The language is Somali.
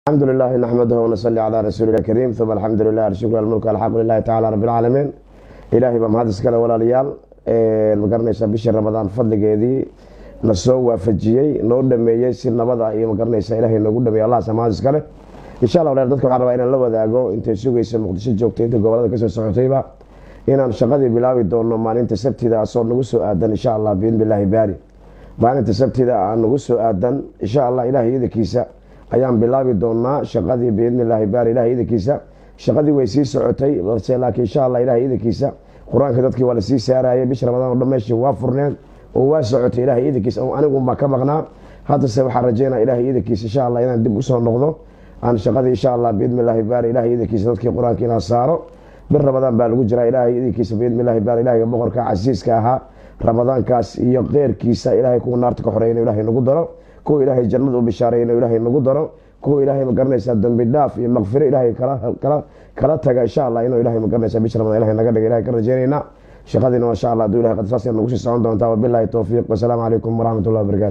الحمد لله نحمده ونصلي على رسول الله الكريم ثم الحمد لله الشكر الملك الحق لله تعالى رب العالمين إلهي بمهد اسكاله ولا ليال مقرنيسا بشي رمضان فضل جيدي نسو وفجيي نو دميي سي نبدا iyo مقرنيسا إلهي نوgu dhameeyo Allah samaad iskale insha Allah walaal dadka waxaan rabaa inaan la wadaago intay sugayso Muqdisho joogtay inta gobolada ka soo socotayba inaan shaqadii bilaabi doono maalinta Sabtida soo nagu soo aadan insha Allah billahi baari maalinta Sabtida aan nagu soo aadan insha Allah Ilaahay idinkiisa ayaan bilaabi doonaa shaqadii biidnillaahi baari ilaahay idinkiisa shaqadii way sii socotay laakiin insha Allah ilaahay idinkiisa quraanka dadkii waa la sii saarayay bish ramadaan oo dhameeyay waa furneen oo waa socotay ilaahay idinkiisa oo anigu ma ka maqnaa hadda se waxaan rajeynaa ilaahay idinkiisa insha Allah inaan dib u soo noqdo aan shaqadii insha Allah biidnillaahi baari ilaahay idinkiisa dadkii quraanka inaan saaro bir ramadaan baa lagu jiraa ilaahay idinkiisa biidnillaahi baari ilaahay boqorka casiiska ahaa ramadaankaas iyo qeyrkiisa ilaahay ku naarta ka xoreeyay ilaahay nagu daro كو إلهي جنة وبشارين إلهي نقدره كو إلهي مقرنة سادن بالداف مغفرة إلهي كلا تجا إن شاء الله إنه إلهي مقرنة سبيش رمضان إلهي نقدر إلهي كرجينا شقدنا ما شاء الله دولة قد ساسي نقوش السعودة وبالله التوفيق والسلام عليكم ورحمة الله وبركاته.